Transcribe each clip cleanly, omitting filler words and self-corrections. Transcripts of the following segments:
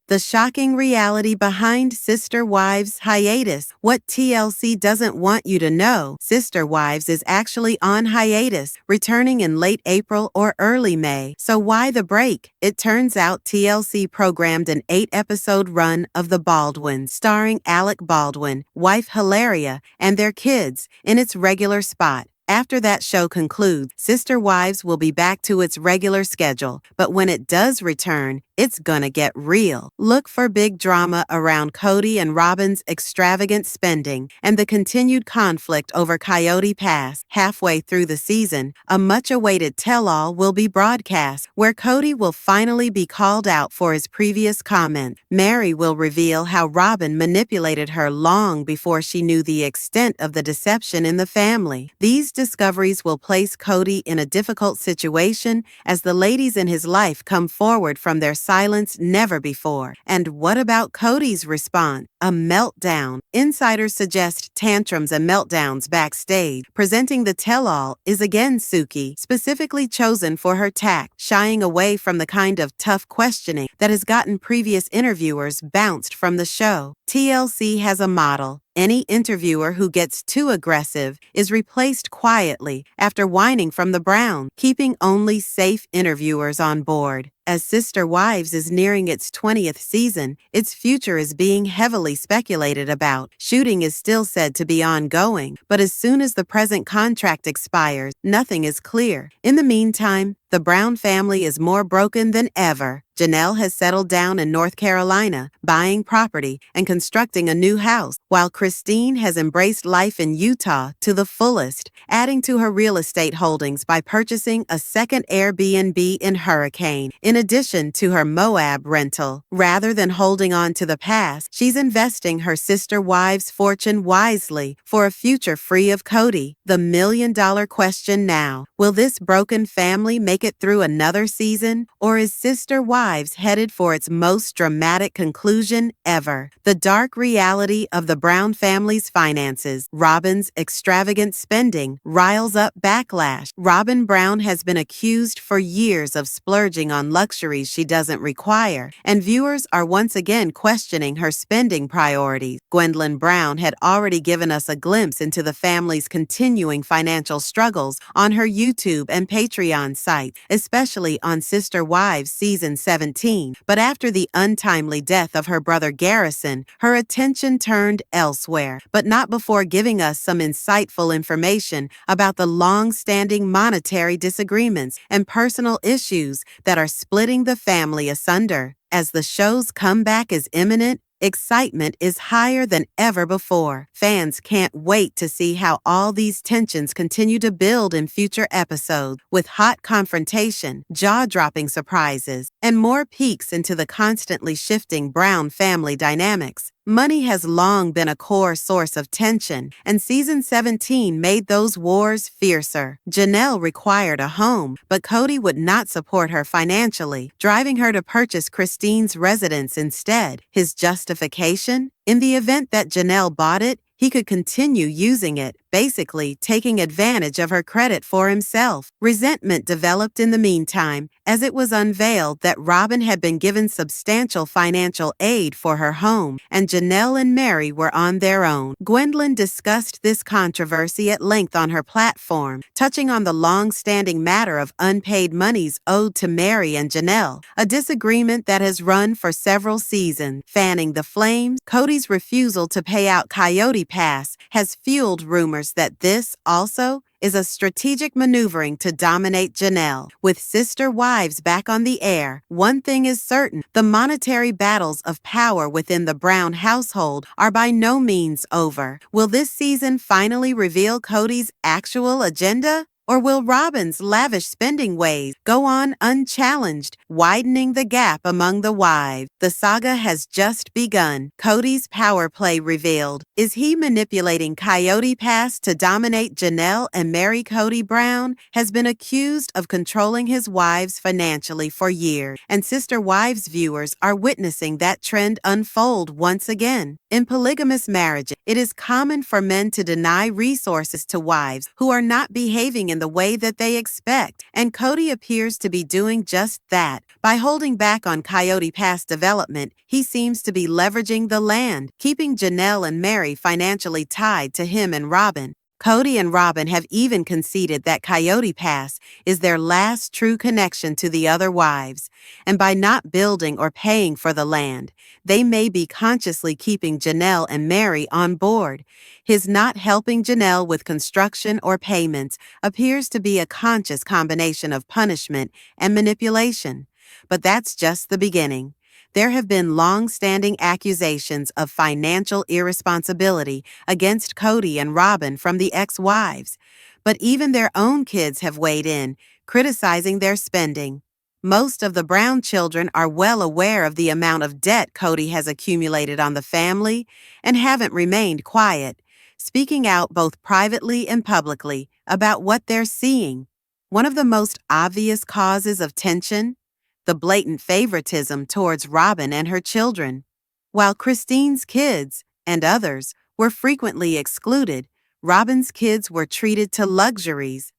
The shocking reality behind Sister Wives hiatus. What TLC doesn't want you to know, Sister Wives is actually on hiatus, returning in late April or early May. So why the break? It turns out TLC programmed an 8-episode run of The Baldwins, starring Alec Baldwin, wife Hilaria, and their kids, in its regular spot. After that show concludes, Sister Wives will be back to its regular schedule, but when it does return, it's gonna get real. Look for big drama around Cody and Robyn's extravagant spending and the continued conflict over Coyote Pass. Halfway through the season, a much-awaited tell-all will be broadcast, where Cody will finally be called out for his previous comment. Meri will reveal how Robyn manipulated her long before she knew the extent of the deception in the family. These discoveries will place Cody in a difficult situation as the ladies in his life come forward from their silence never before. And what about Cody's response? A meltdown. Insiders suggest tantrums and meltdowns backstage. Presenting the tell-all is again Suki, specifically chosen for her tact, shying away from the kind of tough questioning that has gotten previous interviewers bounced from the show. TLC has a model. Any interviewer who gets too aggressive is replaced quietly after whining from the Brown, keeping only safe interviewers on board. As Sister Wives is nearing its 20th season, its future is being heavily speculated about. Shooting is still said to be ongoing, but as soon as the present contract expires, nothing is clear. In the meantime, the Brown family is more broken than ever. Janelle has settled down in North Carolina, buying property and constructing a new house, while Christine has embraced life in Utah to the fullest, adding to her real estate holdings by purchasing a second Airbnb in Hurricane, in addition to her Moab rental. Rather than holding on to the past, she's investing her Sister Wives' fortune wisely for a future free of Cody. The million-dollar question now, will this broken family make it through another season, or is Sister Wives headed for its most dramatic conclusion ever? The dark reality of the Brown family's finances. Robyn's extravagant spending riles up backlash. Robyn Brown has been accused for years of splurging on luxuries she doesn't require, and viewers are once again questioning her spending priorities. Gwendlyn Brown had already given us a glimpse into the family's continuing financial struggles on her YouTube and Patreon site, especially on Sister Wives Season 17. But after the untimely death of her brother Garrison, her attention turned elsewhere, but not before giving us some insightful information about the long-standing monetary disagreements and personal issues that are splitting the family asunder. As the show's comeback is imminent, excitement is higher than ever before. Fans can't wait to see how all these tensions continue to build in future episodes, with hot confrontation, jaw-dropping surprises, and more peeks into the constantly shifting Brown family dynamics. Money has long been a core source of tension, and Season 17 made those wars fiercer. Janelle required a home, but Cody would not support her financially, driving her to purchase Christine's residence instead. His justification? In the event that Janelle bought it, he could continue using it, basically taking advantage of her credit for himself. Resentment developed in the meantime, as it was unveiled that Robyn had been given substantial financial aid for her home, and Janelle and Meri were on their own. Gwendlyn discussed this controversy at length on her platform, touching on the long-standing matter of unpaid monies owed to Meri and Janelle, a disagreement that has run for several seasons. Fanning the flames, Cody's refusal to pay out Coyote Pass has fueled rumors that this, also, is a strategic maneuvering to dominate Janelle. With Sister Wives back on the air, one thing is certain: the monetary battles of power within the Brown household are by no means over. Will this season finally reveal Cody's actual agenda? Or will Robyn's lavish spending ways go on unchallenged, widening the gap among the wives? The saga has just begun. Cody's power play revealed. Is he manipulating Coyote Pass to dominate Janelle and Meri? Cody Brown has been accused of controlling his wives financially for years, and Sister Wives viewers are witnessing that trend unfold once again. In polygamous marriages, it is common for men to deny resources to wives who are not behaving in in the way that they expect, and Cody appears to be doing just that. By holding back on Coyote Pass development, he seems to be leveraging the land, keeping Janelle and Meri financially tied to him and Robyn. Cody and Robyn have even conceded that Coyote Pass is their last true connection to the other wives, and by not building or paying for the land, they may be consciously keeping Janelle and Meri on board. His not helping Janelle with construction or payments appears to be a conscious combination of punishment and manipulation. But that's just the beginning. There have been long-standing accusations of financial irresponsibility against Cody and Robyn from the ex-wives, but even their own kids have weighed in, criticizing their spending. Most of the Brown children are well aware of the amount of debt Cody has accumulated on the family and haven't remained quiet, speaking out both privately and publicly about what they're seeing. One of the most obvious causes of tension? The blatant favoritism towards Robyn and her children. While Christine's kids, and others, were frequently excluded, Robyn's kids were treated to luxuries.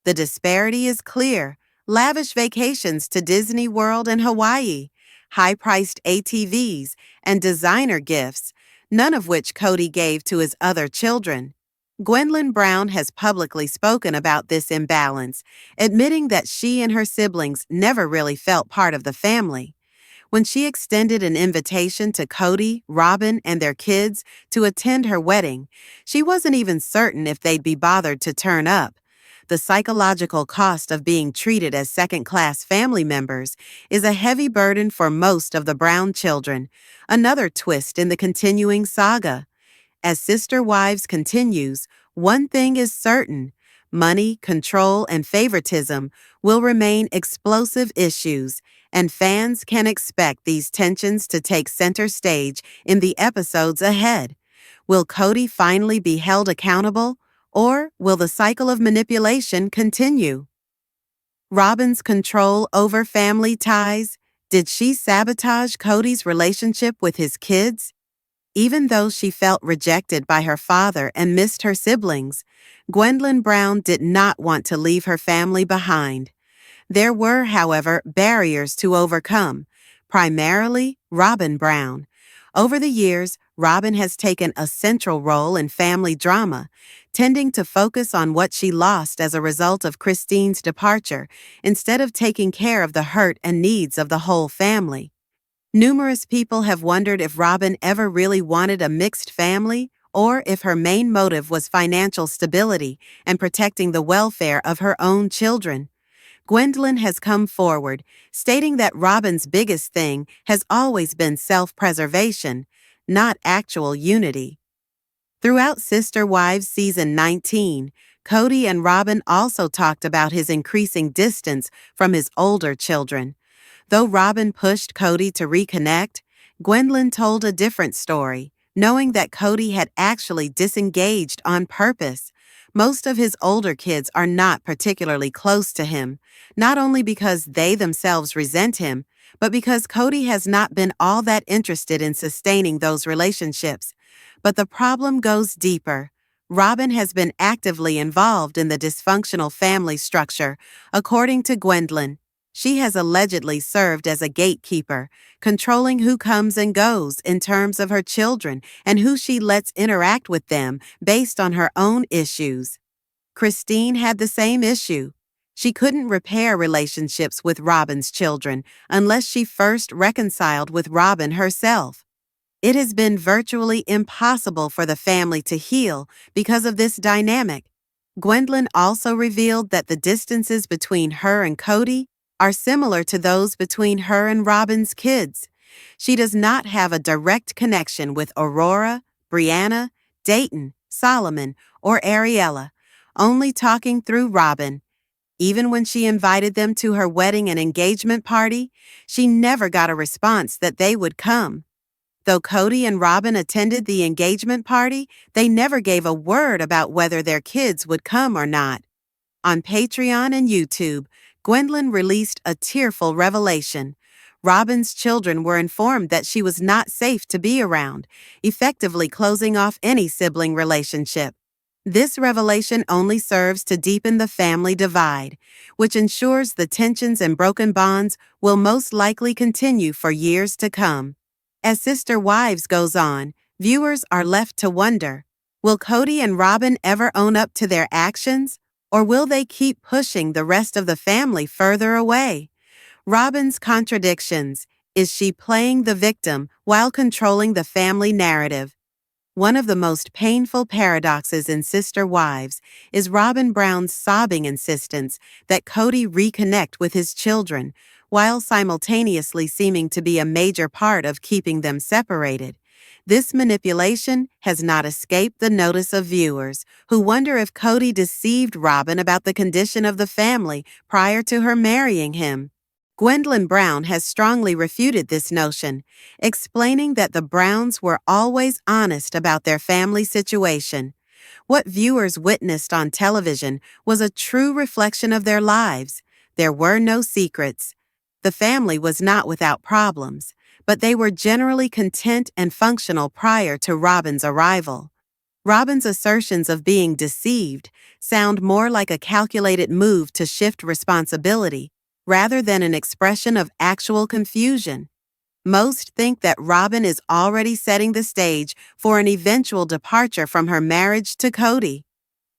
The disparity is clear. Lavish vacations to Disney World and Hawaii, high-priced ATVs, and designer gifts, none of which Cody gave to his other children. Gwendlyn Brown has publicly spoken about this imbalance, admitting that she and her siblings never really felt part of the family. When she extended an invitation to Cody, Robyn, and their kids to attend her wedding, she wasn't even certain if they'd be bothered to turn up. The psychological cost of being treated as second-class family members is a heavy burden for most of the Brown children, another twist in the continuing saga. As Sister Wives continues, one thing is certain: money, control, and favoritism will remain explosive issues, and fans can expect these tensions to take center stage in the episodes ahead. Will Cody finally be held accountable, or will the cycle of manipulation continue? Robyn's control over family ties? Did she sabotage Cody's relationship with his kids? Even though she felt rejected by her father and missed her siblings, Gwendlyn Brown did not want to leave her family behind. There were, however, barriers to overcome, primarily Robyn Brown. Over the years, Robyn has taken a central role in family drama, tending to focus on what she lost as a result of Christine's departure instead of taking care of the hurt and needs of the whole family. Numerous people have wondered if Robyn ever really wanted a mixed family, or if her main motive was financial stability and protecting the welfare of her own children. Gwendlyn has come forward, stating that Robyn's biggest thing has always been self-preservation, not actual unity. Throughout Sister Wives Season 19, Cody and Robyn also talked about his increasing distance from his older children. Though Robyn pushed Cody to reconnect, Gwendlyn told a different story, knowing that Cody had actually disengaged on purpose. Most of his older kids are not particularly close to him, not only because they themselves resent him, but because Cody has not been all that interested in sustaining those relationships. But the problem goes deeper. Robyn has been actively involved in the dysfunctional family structure, according to Gwendlyn. She has allegedly served as a gatekeeper, controlling who comes and goes in terms of her children and who she lets interact with them based on her own issues. Christine had the same issue. She couldn't repair relationships with Robyn's children unless she first reconciled with Robyn herself. It has been virtually impossible for the family to heal because of this dynamic. Gwendlyn also revealed that the distances between her and Cody are similar to those between her and Robyn's kids. She does not have a direct connection with Aurora, Brianna, Dayton, Solomon, or Ariella, only talking through Robyn. Even when she invited them to her wedding and engagement party, she never got a response that they would come. Though Cody and Robyn attended the engagement party, they never gave a word about whether their kids would come or not. On Patreon and YouTube, Gwendlyn released a tearful revelation. Robyn's children were informed that she was not safe to be around, effectively closing off any sibling relationship. This revelation only serves to deepen the family divide, which ensures the tensions and broken bonds will most likely continue for years to come. As Sister Wives goes on, viewers are left to wonder, will Cody and Robyn ever own up to their actions, or will they keep pushing the rest of the family further away? Robyn's contradictions. Is she playing the victim while controlling the family narrative? One of the most painful paradoxes in Sister Wives is Robyn Brown's sobbing insistence that Cody reconnect with his children, while simultaneously seeming to be a major part of keeping them separated. This manipulation has not escaped the notice of viewers, who wonder if Cody deceived Robyn about the condition of the family prior to her marrying him. Gwendlyn Brown has strongly refuted this notion, explaining that the Browns were always honest about their family situation. What viewers witnessed on television was a true reflection of their lives. There were no secrets. The family was not without problems, but they were generally content and functional prior to Robyn's arrival. Robyn's assertions of being deceived sound more like a calculated move to shift responsibility, rather than an expression of actual confusion. Most think that Robyn is already setting the stage for an eventual departure from her marriage to Cody.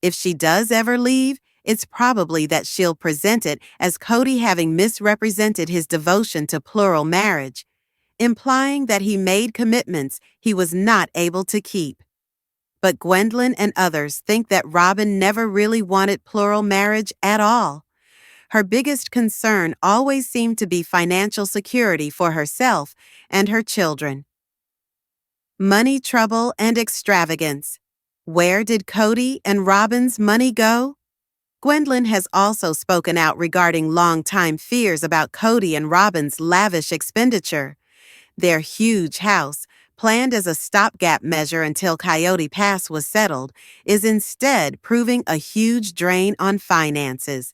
If she does ever leave, it's probably that she'll present it as Cody having misrepresented his devotion to plural marriage, implying that he made commitments he was not able to keep. But Gwendlyn and others think that Robyn never really wanted plural marriage at all. Her biggest concern always seemed to be financial security for herself and her children. Money trouble and extravagance. Where did Cody and Robyn's money go? Gwendlyn has also spoken out regarding long-time fears about Cody and Robyn's lavish expenditure. Their huge house, planned as a stopgap measure until Coyote Pass was settled, is instead proving a huge drain on finances.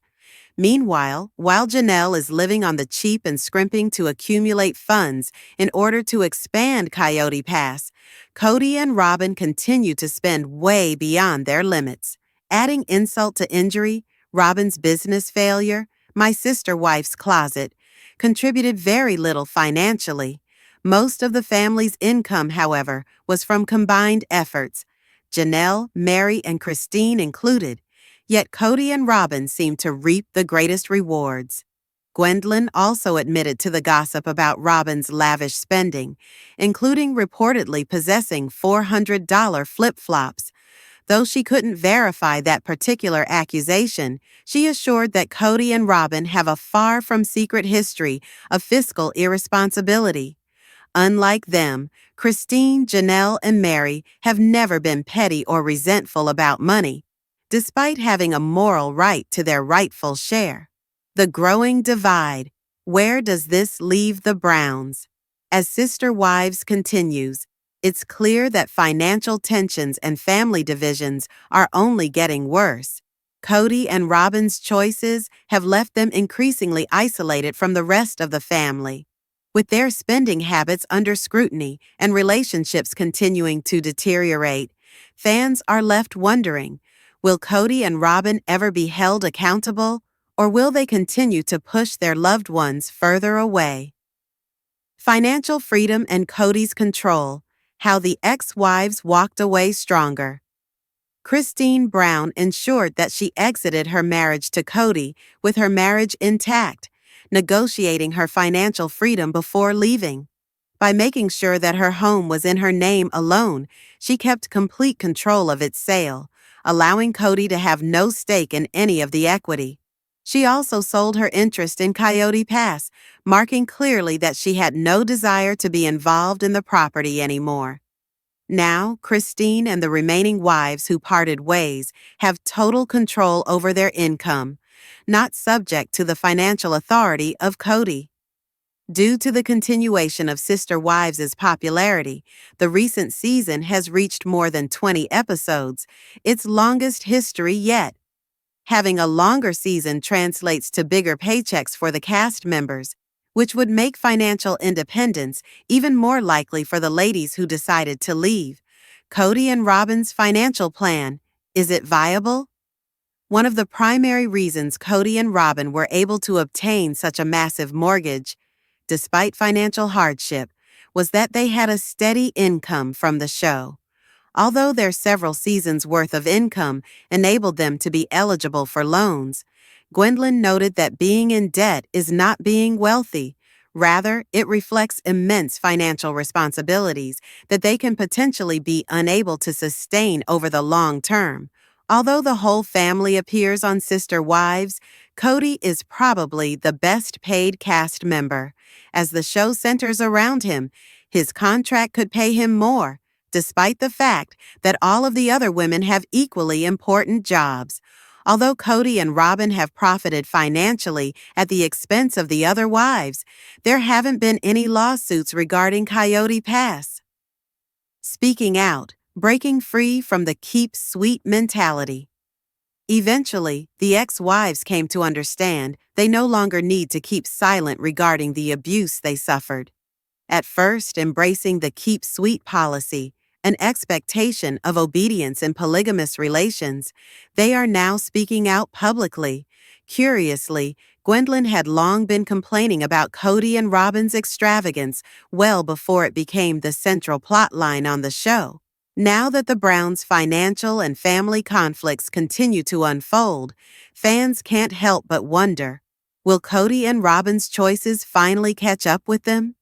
Meanwhile, while Janelle is living on the cheap and scrimping to accumulate funds in order to expand Coyote Pass, Cody and Robyn continue to spend way beyond their limits. Adding insult to injury, Robyn's business failure, My Sister Wife's closet, contributed very little financially. Most of the family's income, however, was from combined efforts, Janelle, Meri, and Christine included. Yet Cody and Robyn seem to reap the greatest rewards. Gwendlyn also admitted to the gossip about Robyn's lavish spending, including reportedly possessing $400 flip-flops. Though she couldn't verify that particular accusation, she assured that Cody and Robyn have a far from secret history of fiscal irresponsibility. Unlike them, Christine, Janelle, and Meri have never been petty or resentful about money, despite having a moral right to their rightful share. The growing divide. Where does this leave the Browns? As Sister Wives continues, it's clear that financial tensions and family divisions are only getting worse. Cody and Robyn's choices have left them increasingly isolated from the rest of the family. With their spending habits under scrutiny and relationships continuing to deteriorate, fans are left wondering, will Cody and Robyn ever be held accountable, or will they continue to push their loved ones further away? Financial freedom and Cody's control. How the ex-wives walked away stronger. Christine Brown ensured that she exited her marriage to Cody with her marriage intact, negotiating her financial freedom before leaving. By making sure that her home was in her name alone, she kept complete control of its sale, allowing Cody to have no stake in any of the equity. She also sold her interest in Coyote Pass, marking clearly that she had no desire to be involved in the property anymore. Now, Christine and the remaining wives who parted ways have total control over their income, not subject to the financial authority of Cody. Due to the continuation of Sister Wives' popularity, the recent season has reached more than 20 episodes, its longest history yet. Having a longer season translates to bigger paychecks for the cast members, which would make financial independence even more likely for the ladies who decided to leave. Cody and Robyn's financial plan. Is it viable? One of the primary reasons Cody and Robyn were able to obtain such a massive mortgage, despite financial hardship, was that they had a steady income from the show. Although their several seasons' worth of income enabled them to be eligible for loans, Gwendlyn noted that being in debt is not being wealthy. Rather, it reflects immense financial responsibilities that they can potentially be unable to sustain over the long term. Although the whole family appears on Sister Wives, Cody is probably the best paid cast member. As the show centers around him, his contract could pay him more, despite the fact that all of the other women have equally important jobs. Although Cody and Robyn have profited financially at the expense of the other wives, there haven't been any lawsuits regarding Coyote Pass. Speaking out, breaking free from the keep sweet mentality. Eventually, the ex-wives came to understand they no longer need to keep silent regarding the abuse they suffered. At first, embracing the keep sweet policy, an expectation of obedience in polygamous relations, they are now speaking out publicly. Curiously, Gwendlyn had long been complaining about Cody and Robyn's extravagance well before it became the central plot line on the show. Now that the Browns' financial and family conflicts continue to unfold, fans can't help but wonder, will Cody and Robyn's choices finally catch up with them?